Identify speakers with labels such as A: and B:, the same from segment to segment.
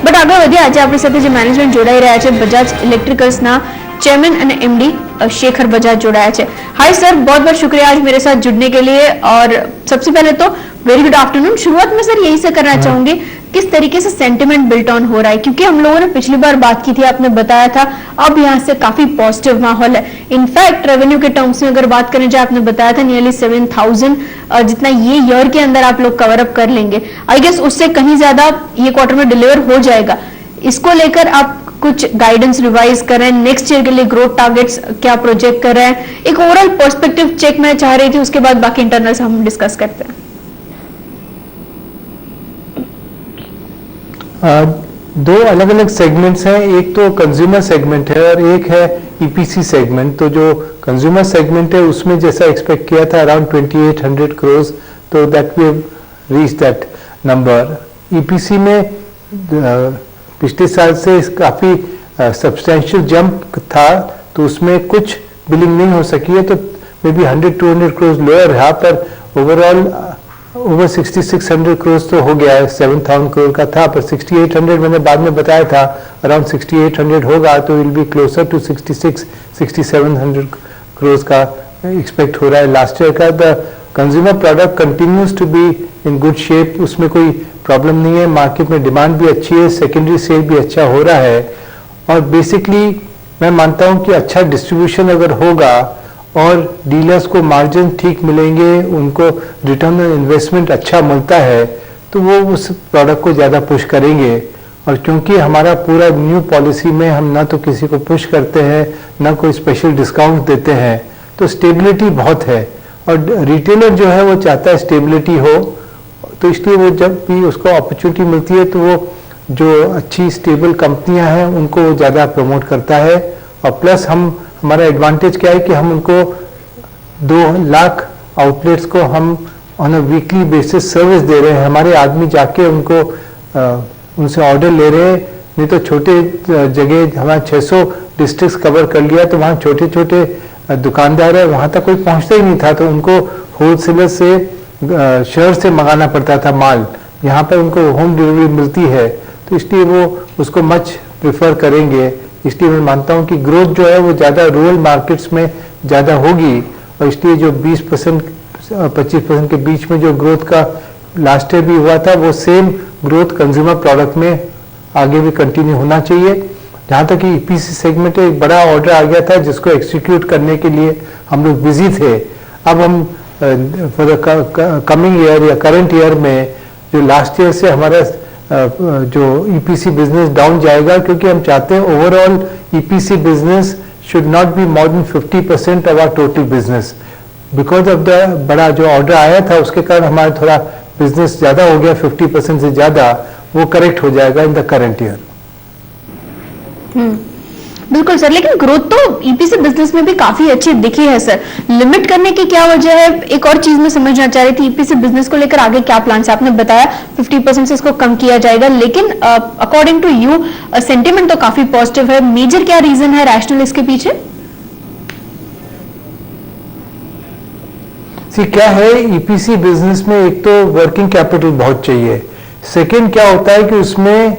A: But આગળ વધ્યા આજે આપણી સાથે જે મેનેજમેન્ટ જોડાઈ રહ્યા છે બજાજ ઇલેક્ટ્રિકલ્સના चेयरमैन અને एमडी शेखर बजाज जोड़ाया है। हाय सर, बहुत बहुत शुक्रिया आज मेरे साथ जुड़ने के लिए। और सबसे पहले तो वेरी गुड आफ्टरनून। शुरुआत में सर यही से करना चाहूंगी, किस तरीके से सेंटिमेंट बिल्ट ऑन हो रहा है, क्योंकि हम लोगों ने पिछली बार बात की थी, आपने बताया था अब यहाँ से काफी पॉजिटिव माहौल है। इनफैक्ट रेवेन्यू के टर्म्स में अगर बात करें, जो आपने बताया था नियरली 7,000 जितना ये ईयर के अंदर आप लोग कवर अप कर लेंगे, आई गेस उससे कहीं ज्यादा ये क्वार्टर में डिलीवर हो जाएगा। इसको लेकर आप कुछ गाइडेंस रिवाइज कर रहे हैं, नेक्स्ट ईयर के लिए ग्रोथ टारगेट्स क्या प्रोजेक्ट कर रहे हैं, एक ओवरऑल पर्सपेक्टिव चेक मैं चाह रही थी, उसके बाद बाकी इंटरनल्स हम डिस्कस करते हैं।
B: दो अलग अलग सेगमेंट्स हैं, एक तो कंज्यूमर सेगमेंट है और एक है ईपीसी सेगमेंट। तो जो कंज्यूमर सेगमेंट है उसमें जैसा एक्सपेक्ट किया था अराउंड 2800 करोड़, तो that we reach that number. EPC में पिछले साल से काफ़ी सब्सटेंशियल जंप था, तो उसमें कुछ बिलिंग नहीं हो सकी है, तो मे बी 100-200 करोड़ लोअर रहा, पर ओवरऑल ओवर 6600 करोड़ तो हो गया है। 7000 करोड़ का था, पर 6800 मैंने बाद में बताया था अराउंड 6800 होगा, तो will be closer to 66-6700 crore का एक्सपेक्ट हो रहा है लास्ट ईयर का। The consumer product continues to be in good shape, उसमें कोई प्रॉब्लम नहीं है, मार्केट में डिमांड भी अच्छी है, सेकेंडरी सेल भी अच्छा हो रहा है। और बेसिकली मैं मानता हूं कि अच्छा डिस्ट्रीब्यूशन अगर होगा और डीलर्स को मार्जिन ठीक मिलेंगे, उनको रिटर्न ऑन इन्वेस्टमेंट अच्छा मिलता है, तो वो उस प्रोडक्ट को ज़्यादा पुश करेंगे। और क्योंकि हमारा पूरा न्यू पॉलिसी में हम ना तो किसी को पुश करते हैं ना कोई स्पेशल डिस्काउंट देते हैं, तो स्टेबिलिटी बहुत है। और रिटेलर जो है वो चाहता है स्टेबिलिटी हो, तो इसलिए वो जब भी उसको अपॉर्चुनिटी मिलती है तो वो जो अच्छी स्टेबल कंपनियां हैं उनको वो ज़्यादा प्रमोट करता है। और प्लस हमारा एडवांटेज क्या है कि हम उनको 2 लाख आउटलेट्स को हम on a weekly basis service दे रहे हैं। हमारे आदमी जाके उनको उनसे ऑर्डर ले रहे हैं। नहीं तो छोटे जगह हमारा 600 डिस्ट्रिक्ट्स कवर कर लिया, तो वहाँ छोटे छोटे दुकानदार है, वहाँ तक कोई पहुँचता ही नहीं था, तो उनको होलसेलर से शहर से मंगाना पड़ता था माल। यहाँ पर उनको होम डिलीवरी मिलती है, तो इसलिए वो उसको मच प्रेफर करेंगे। इसलिए मैं मानता हूँ कि ग्रोथ जो है वो ज़्यादा रूरल मार्केट्स में ज़्यादा होगी, और इसलिए जो 20% 25% के बीच में जो ग्रोथ का लास्ट ईयर भी हुआ था, वो सेम ग्रोथ कंज्यूमर प्रोडक्ट में आगे भी कंटिन्यू होना चाहिए। जहाँ तक कि ईपीसी सेगमेंट में एक बड़ा ऑर्डर आ गया था जिसको एक्सिक्यूट करने के लिए हम लोग बिजी थे। अब हम फॉर द कमिंग ईयर या करंट ईयर में जो लास्ट ईयर से हमारा जो ईपीसी बिजनेस डाउन जाएगा, क्योंकि हम चाहते हैं overall EPC business should not be more than 50% of our total business. Because of the बड़ा जो ऑर्डर आया था उसके कारण हमारा थोड़ा बिजनेस ज़्यादा हो गया, 50% से ज़्यादा, वो करेक्ट हो जाएगा इन द करंट ईयर।
A: बिल्कुल सर, लेकिन ग्रोथ तो ईपीसी बिजनेस में भी काफी अच्छी दिखी है सर। लिमिट करने की क्या वजह है? एक और चीज मैं समझना चाह रही थी, ईपीसी बिजनेस को लेकर आगे क्या प्लान है? आपने बताया 50% से इसको कम किया जाएगा, लेकिन अकॉर्डिंग टू यू सेंटिमेंट तो काफी पॉजिटिव है। मेजर क्या रीजन है, रैशनल इसके पीछे?
B: क्या है, ईपीसी बिजनेस में एक तो वर्किंग कैपिटल बहुत चाहिए। सेकंड क्या होता है कि उसमें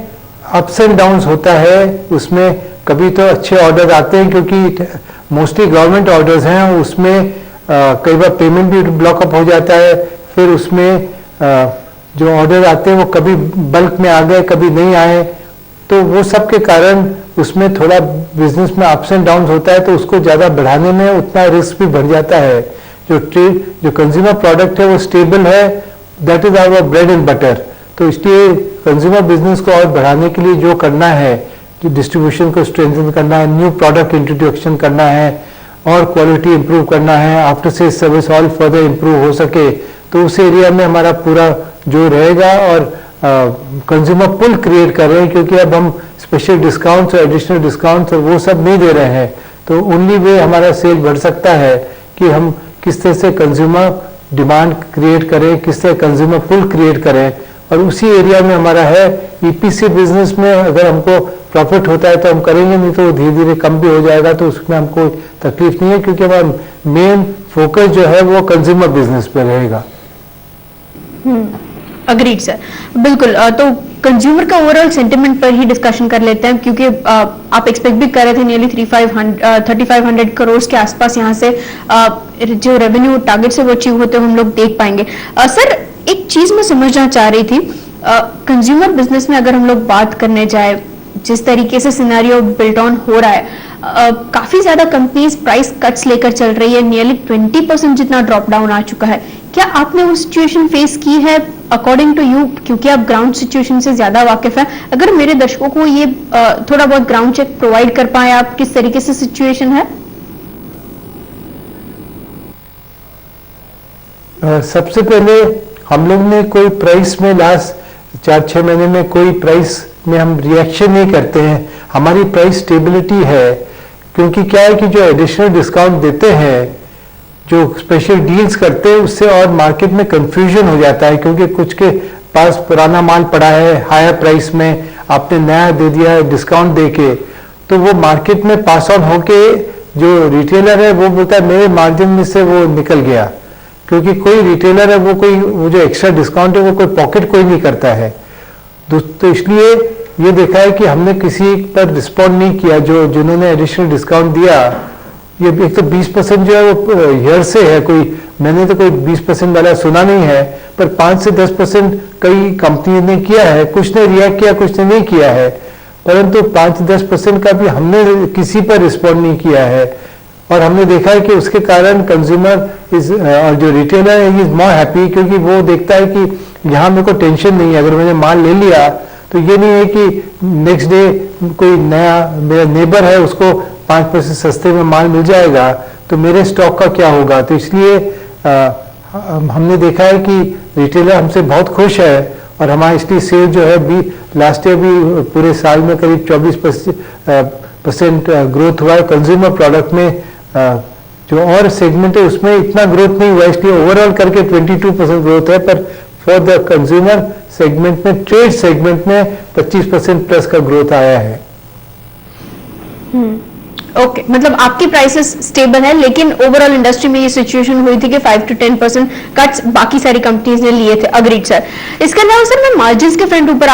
B: अप्स एंड डाउन्स होता है। उसमें कभी तो अच्छे ऑर्डर आते हैं, क्योंकि मोस्टली गवर्नमेंट ऑर्डर्स हैं, उसमें कई बार पेमेंट भी ब्लॉकअप हो जाता है। फिर उसमें जो ऑर्डर आते हैं वो कभी बल्क में आ गए, कभी नहीं आए, तो वो सब के कारण उसमें थोड़ा बिजनेस में अप्स एंड डाउन्स होता है, तो उसको ज़्यादा बढ़ाने में उतना रिस्क भी बढ़ जाता है। जो कंज्यूमर प्रोडक्ट है वो स्टेबल है, that is our bread and butter. तो इसलिए कंज्यूमर बिजनेस को और बढ़ाने के लिए जो करना है, जो डिस्ट्रीब्यूशन को स्ट्रेंथन करना है, न्यू प्रोडक्ट इंट्रोडक्शन करना है और क्वालिटी इंप्रूव करना है, after sale service all further improve हो सके, तो उस एरिया में हमारा पूरा जो रहेगा। और कंज्यूमर पुल क्रिएट कर रहे हैं, क्योंकि अब हम स्पेशल डिस्काउंट्स और एडिशनल डिस्काउंट्स और वो सब नहीं दे रहे हैं। तो ओनली वे हमारा सेल बढ़ सकता है कि हम किस तरह से कंज्यूमर डिमांड क्रिएट करें, किस तरह कंज्यूमर पुल क्रिएट करें, और उसी एरिया में हमारा है। ईपीसी बिजनेस में अगर हमको प्रॉफिट होता है तो हम करेंगे, नहीं तो धीरे धीरे कम भी हो जाएगा, तो उसमें हमको तकलीफ नहीं है, क्योंकि हमारा मेन फोकस जो है वो कंज्यूमर बिजनेस पे रहेगा।
A: अग्रीड सर, बिल्कुल। तो कंज्यूमर का ओवरऑल सेंटिमेंट पर ही डिस्कशन कर लेते हैं, क्योंकि आप एक्सपेक्ट भी कर रहे थे नियरली 3500 करोड़ के आसपास यहाँ से जो रेवेन्यू टारगेट से वो अचीव होते हुए हम लोग देख पाएंगे। सर, एक चीज मैं समझना चाह रही थी, कंज्यूमर बिजनेस में अगर हम लोग बात करने जाए, जिस तरीके से सिनेरियो बिल्ट ऑन हो रहा है, काफी ज्यादा कंपनीज प्राइस कट्स लेकर चल रही है, नियरली 20% जितना ड्रॉप डाउन आ चुका है। क्या आपने वो सिचुएशन फेस की है अकॉर्डिंग टू यू, क्योंकि आप ग्राउंड सिचुएशन से ज्यादा वाकिफ हैं? अगर मेरे दर्शकों को ये थोड़ा बहुत ग्राउंड चेक प्रोवाइड कर पाए आप, किस तरीके से सिचुएशन है?
B: सबसे पहले हम लोग ने कोई प्राइस में लास्ट 4-6 महीने में कोई प्राइस में हम रिएक्शन नहीं करते हैं। हमारी प्राइस स्टेबिलिटी है, क्योंकि क्या है कि जो एडिशनल डिस्काउंट देते हैं, जो स्पेशल डील्स करते हैं, उससे और मार्केट में कंफ्यूजन हो जाता है, क्योंकि कुछ के पास पुराना माल पड़ा है हायर प्राइस में, आपने नया दे दिया है डिस्काउंट देके, तो वो मार्केट में पास ऑन होके जो रिटेलर है वो बोलता है मेरे मार्जिन में से वो निकल गया, क्योंकि कोई रिटेलर है वो जो एक्स्ट्रा डिस्काउंट है वो कोई पॉकेट कोई नहीं करता है। तो इसलिए ये देखा है कि हमने किसी पर रिस्पॉन्ड नहीं किया जिन्होंने एडिशनल डिस्काउंट दिया। ये एक तो 20% जो है वो ईयर से है, मैंने तो कोई 20% वाला सुना नहीं है, पर 5 से 10% कई कंपनी ने किया है, कुछ ने रिएक्ट किया, कुछ ने नहीं किया है, परंतु 5-10% का भी हमने किसी पर रिस्पॉन्ड नहीं किया है। और हमने देखा है कि उसके कारण कंज्यूमर और जो रिटेलर है इज मोर हैप्पी, क्योंकि वो देखता है कि यहाँ मेरे को टेंशन नहीं है, अगर मैंने माल ले लिया तो ये नहीं है कि नेक्स्ट डे कोई नया मेरा नेबर है उसको 5% सस्ते में माल मिल जाएगा, तो मेरे स्टॉक का क्या होगा। तो इसलिए हमने देखा है कि रिटेलर हमसे बहुत खुश है, और हमारा इसलिए सेल जो है भी लास्ट ईयर भी पूरे साल में करीब 24% ग्रोथ हुआ है। कंज्यूमर प्रोडक्ट में जो और सेगमेंट है उसमें इतना ग्रोथ नहीं हुआ, इसलिए ओवरऑल करके 22% ग्रोथ है, पर फॉर द कंज्यूमर सेगमेंट में, ट्रेड सेगमेंट में 25% प्लस का ग्रोथ आया है।
A: ओके, मतलब आपकी प्राइसेस स्टेबल है, लेकिन ओवरऑल इंडस्ट्री में ये सिचुएशन हुई थी कि 5 to 10% कट्स बाकी सारी कंपनीज ने लिए थे। Agreed sir. इसके अलावा सर, मैं मार्जिन्स के फ्रंट ऊपर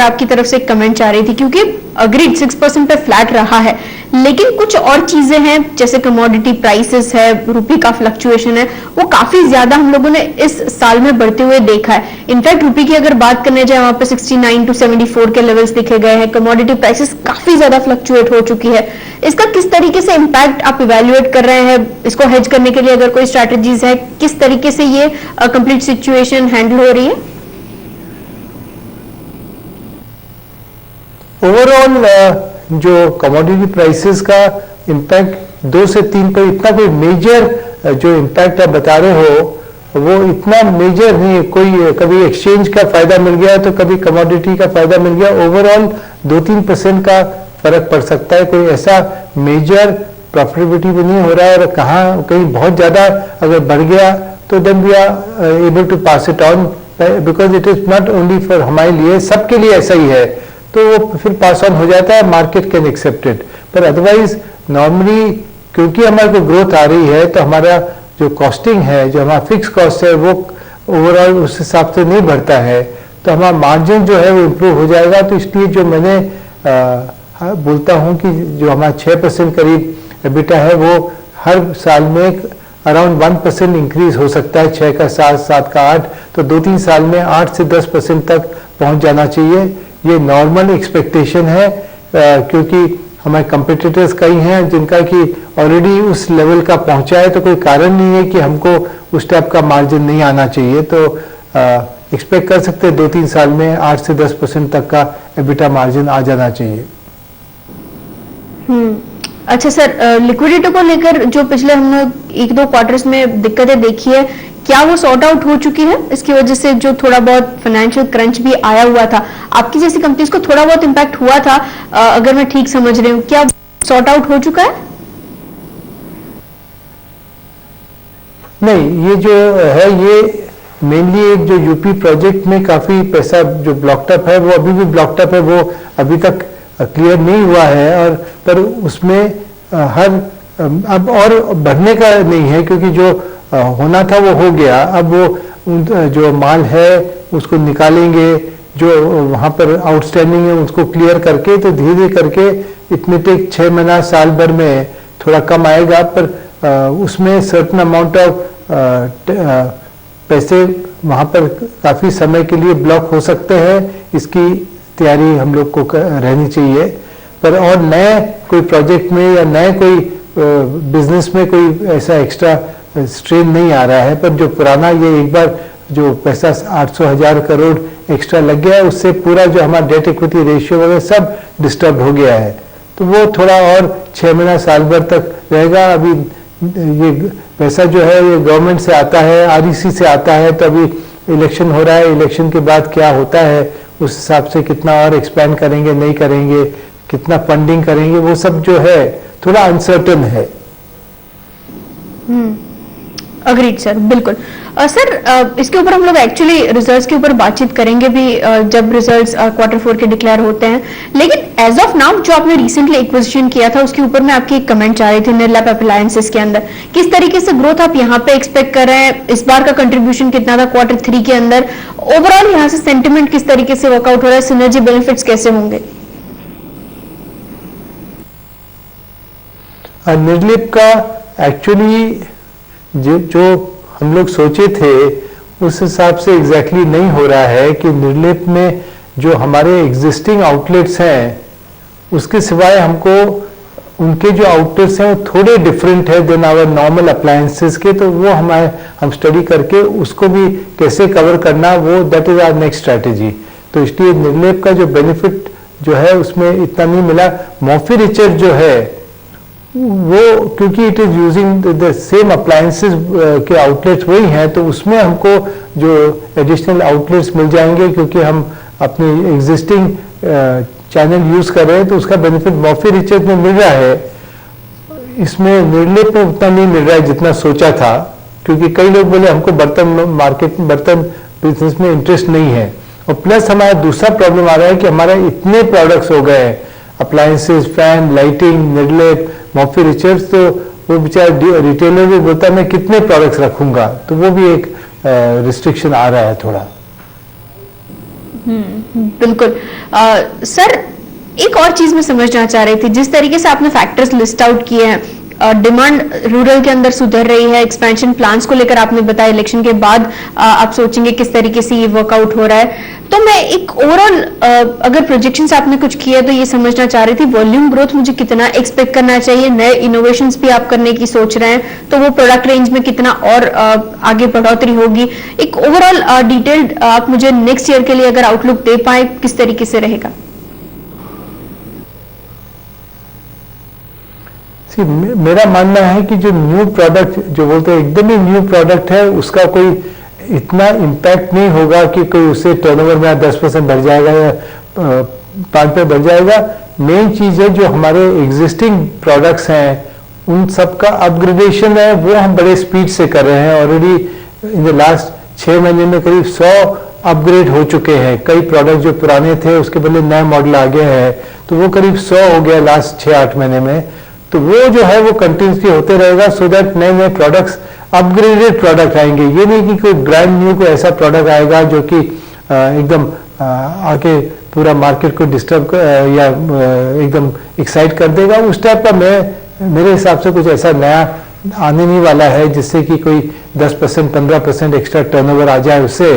A: आपकी तरफ से एक कमेंट चाह रही थी, क्योंकि अग्रीड 6% पे फ्लैट रहा है, लेकिन कुछ और चीजें हैं जैसे कमोडिटी प्राइसेस है, रुपी का फ्लक्चुएशन है, वो काफी ज्यादा हम लोगों ने इस साल में बढ़ते हुए देखा है। इनफैक्ट रुपी की अगर बात करने जाए, वहां पे 69 to 74 के लेवल्स दिखे गए हैं। कमोडिटी प्राइसेस काफी ज्यादा फ्लक्चुएट हो चुकी है। इसका किस तरीके से इम्पैक्ट आप इवेल्युएट कर रहे हैं? इसको हेज करने के लिए अगर कोई स्ट्रैटेजीज है, किस तरीके से ये कंप्लीट सिचुएशन हैंडल हो रही है?
B: ओवरऑल जो कमोडिटी प्राइसेस का इम्पैक्ट 2 से 3 पर इतना कोई मेजर जो इम्पैक्ट आप बता रहे हो वो इतना मेजर नहीं है। कोई कभी एक्सचेंज का फायदा मिल गया तो कभी कमोडिटी का फायदा मिल गया, ओवरऑल 2-3% का फर्क पड़ सकता है। कोई ऐसा मेजर प्रॉफिटेबिलिटी भी नहीं हो रहा है, और कहीं बहुत ज्यादा अगर बढ़ गया तो then we are able to pass it on, because it is not only for हमारे लिए, सबके लिए ऐसा ही है, तो वो फिर पास ऑन हो जाता है, मार्केट कैन एक्सेप्ट इट। पर अदरवाइज नॉर्मली क्योंकि हमारे को ग्रोथ आ रही है तो हमारा जो कॉस्टिंग है, जो हमारा फिक्स कॉस्ट है, वो ओवरऑल उस हिसाब से नहीं बढ़ता है, तो हमारा मार्जिन जो है वो इम्प्रूव हो जाएगा। तो इसलिए जो मैंने बोलता हूँ कि जो हमारा 6% करीब एबिटा है वो हर साल में अराउंड 1% इंक्रीज हो सकता है, 6 का 7, 7 का 8, तो 2-3 साल में 8 से 10% तक पहुंच जाना चाहिए। ये नॉर्मल एक्सपेक्टेशन है, क्योंकि हमारे कंपिटिटर्स कई हैं जिनका कि ऑलरेडी उस लेवल का पहुंचा है, तो कोई कारण नहीं है कि हमको उस टाइप का मार्जिन नहीं आना चाहिए। तो एक्सपेक्ट कर सकते हैं 2-3 साल में 8 से 10% तक का एबिटा मार्जिन आ जाना चाहिए।
A: अच्छा सर, लिक्विडिटी को लेकर जो पिछले हमने 1-2 क्वार्टर्स में दिक्कतें देखी है, क्या वो सॉर्ट आउट हो चुकी है? इसकी वजह से जो थोड़ा बहुत फाइनेंशियल क्रंच भी आया हुआ था, आपकी जैसी कंपनीज को थोड़ा बहुत इम्पैक्ट हुआ था, अगर मैं ठीक समझ रही हूँ, क्या सॉर्ट आउट हो चुका है?
B: नहीं, ये जो है ये मेनली एक जो यूपी प्रोजेक्ट में काफी पैसा जो ब्लॉकटअप है, वो अभी भी ब्लॉकटअप है, वो अभी तक क्लियर नहीं हुआ है, और पर उसमें अब और बढ़ने का नहीं है, क्योंकि जो होना था वो हो गया। अब वो जो माल है उसको निकालेंगे, जो वहाँ पर आउटस्टैंडिंग है उसको क्लियर करके, तो धीरे धीरे करके इतने टेक 6 महीना साल भर में थोड़ा कम आएगा, पर उसमें सर्टन अमाउंट ऑफ पैसे वहाँ पर काफ़ी समय के लिए ब्लॉक हो सकते हैं। इसकी तैयारी हम लोग को रहनी चाहिए। पर और नए कोई प्रोजेक्ट में या नए कोई बिजनेस में कोई ऐसा एक्स्ट्रा स्ट्रेन नहीं आ रहा है, पर जो पुराना ये एक बार जो पैसा 800,000 करोड़ एक्स्ट्रा लग गया है, उससे पूरा जो हमारा डेट इक्विटी रेशियो वगैरह सब डिस्टर्ब हो गया है। तो वो थोड़ा और 6 महीना साल भर तक रहेगा। अभी ये पैसा जो है ये गवर्नमेंट से आता है, आरईसी से आता है, तो अभी इलेक्शन हो रहा है, इलेक्शन के बाद क्या होता है उस हिसाब से कितना और एक्सपेंड करेंगे नहीं करेंगे, कितना फंडिंग करेंगे, वो सब जो है थोड़ा अनसर्टन है।
A: अग्रीड सर, बिल्कुल। सर इसके ऊपर हम लोग एक्चुअली रिजल्ट्स के ऊपर बातचीत करेंगे भी जब रिजल्ट्स Q4 के डिक्लेयर होते हैं, लेकिन एज ऑफ नाउ जो आपने रिसेंटली एक्विजिशन किया था उसके ऊपर मैं आपकी एक कमेंट चाह रही थी निर्लैप अप्लायंसेस के अंदर, किस तरीके से ग्रोथ आप यहाँ पे एक्सपेक्ट कर रहे हैं, इस बार का कंट्रीब्यूशन कितना था Q3 के अंदर, ओवरऑल यहाँ से सेंटिमेंट किस तरीके से वर्कआउट हो रहा है, सिनर्जी बेनिफिट्स कैसे होंगे?
B: निर्लिप का एक्चुअली जो हम लोग सोचे थे उस हिसाब से एग्जैक्टली नहीं हो रहा है कि निर्लिप में जो हमारे एग्जिस्टिंग आउटलेट्स हैं उसके सिवाय हमको उनके जो आउटलेट्स हैं वो थोड़े डिफरेंट है देन आवर नॉर्मल अप्लायंसेस के, तो वो हम स्टडी करके उसको भी कैसे कवर करना, वो that is our next strategy. तो इसलिए निर्लेप का जो बेनिफिट जो है उसमें इतना नहीं मिला। मॉफी रिचर्ड जो है वो क्योंकि it is using the same appliances के आउटलेट्स वही हैं, तो उसमें हमको जो एडिशनल आउटलेट्स मिल जाएंगे क्योंकि हम अपनी एग्जिस्टिंग चैनल यूज कर रहे हैं, तो उसका बेनिफिट मॉफी रिचर्ड में मिल रहा है। इसमें निर्लेप में उतना नहीं मिल रहा है जितना सोचा था, क्योंकि कई लोग बोले हमको बर्तन बिजनेस में इंटरेस्ट नहीं है, और प्लस हमारा दूसरा प्रॉब्लम आ रहा है कि हमारा इतने प्रोडक्ट्स हो गए हैं, appliances, fan, lighting, Nirlep, Morphy Richards, तो वो बेचारा रिटेलर भी बोलता है मैं कितने प्रोडक्ट्स रखूंगा, तो वो भी एक रिस्ट्रिक्शन आ रहा है थोड़ा।
A: बिल्कुल। सर एक और चीज मैं समझना चाह रही थी, जिस तरीके से आपने फैक्टर्स लिस्ट आउट किए हैं, डिमांड रूरल के अंदर सुधर रही है, एक्सपेंशन प्लान्स को लेकर आपने बताया, इलेक्शन के बाद आप सोचेंगे किस तरीके से ये वर्कआउट हो रहा है, तो मैं एक ओवरऑल अगर प्रोजेक्शंस आपने कुछ किए तो ये समझना चाह रही थी वॉल्यूम ग्रोथ मुझे कितना एक्सपेक्ट करना चाहिए, नए इनोवेशंस भी आप करने की सोच रहे हैं तो वो प्रोडक्ट रेंज में कितना और आगे बढ़ोतरी होगी, एक ओवरऑल डिटेल्ड आप मुझे नेक्स्ट ईयर के लिए अगर आउटलुक दे पाए किस तरीके से रहेगा?
B: मेरा मानना है कि जो न्यू प्रोडक्ट जो बोलते हैं एकदम ही न्यू प्रोडक्ट है उसका कोई इतना इम्पैक्ट नहीं होगा कि कोई उससे टर्नओवर में 10% बढ़ जाएगा या 5% बढ़ जाएगा। मेन चीज है जो हमारे एग्जिस्टिंग प्रोडक्ट्स हैं उन सब का अपग्रेडेशन है, वो हम बड़े स्पीड से कर रहे हैं। ऑलरेडी इन द लास्ट 6 महीने में करीब 100 अपग्रेड हो चुके हैं। कई प्रोडक्ट जो पुराने थे उसके बदले नए मॉडल आ गए हैं, तो वो करीब 100 हो गया लास्ट 6-8 महीने में। तो वो जो है वो कंटिन्यूसली होते रहेगा, सो दैट नए नए प्रोडक्ट्स, अपग्रेडेड प्रोडक्ट आएंगे। ये नहीं कि कोई ब्रांड न्यू कोई ऐसा प्रोडक्ट आएगा जो कि एकदम आके पूरा मार्केट को डिस्टर्ब या एकदम एक्साइट कर देगा। उस टाइप का मेरे हिसाब से कुछ ऐसा नया आने नहीं वाला है जिससे कि कोई 10% 15% एक्स्ट्रा टर्नओवर आ जाए उससे।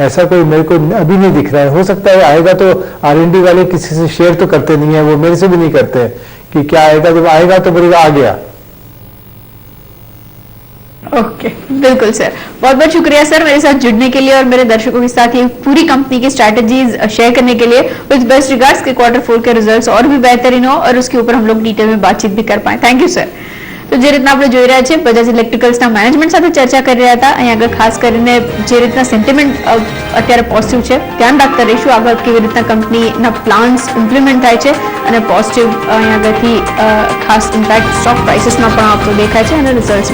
B: ऐसा कोई मेरे को अभी नहीं दिख रहा है। हो सकता है आएगा तो R&D वाले किसी से शेयर तो करते नहीं है, वो मेरे से भी नहीं करते कि क्या आएगा, जब आएगा तो बोलेगा आ गया।
A: ओके, बिल्कुल सर, बहुत बहुत शुक्रिया सर मेरे साथ जुड़ने के लिए और मेरे दर्शकों के साथ ये पूरी कंपनी की स्ट्रैटेजीज शेयर करने के लिए। विद बेस्ट रिगार्ड्स के Q4 के रिजल्ट्स और भी बेहतरीन हो और उसके ऊपर हम लोग डिटेल में बातचीत भी कर पाए। Thank you sir. તો જે રીતના આપણે જોઈ રહ્યા છીએ બજાજ ઇલેક્ટ્રિકલ્સના મેનેજમેન્ટ સાથે ચર્ચા કરી રહ્યા હતા, અહીં આગળ ખાસ કરીને જે રીતના સેન્ટિમેન્ટ અત્યારે પોઝિટિવ છે ધ્યાન રાખતા રહીશું આગળ કેવી રીતના કંપનીના પ્લાન્સ ઇમ્પ્લિમેન્ટ થાય છે અને પોઝિટિવ અહીં આગળથી ખાસ ઇમ્પેક્ટ સ્ટોક પ્રાઇસીસમાં પણ આપણો દેખાય છે અને રિઝલ્ટ્સમાં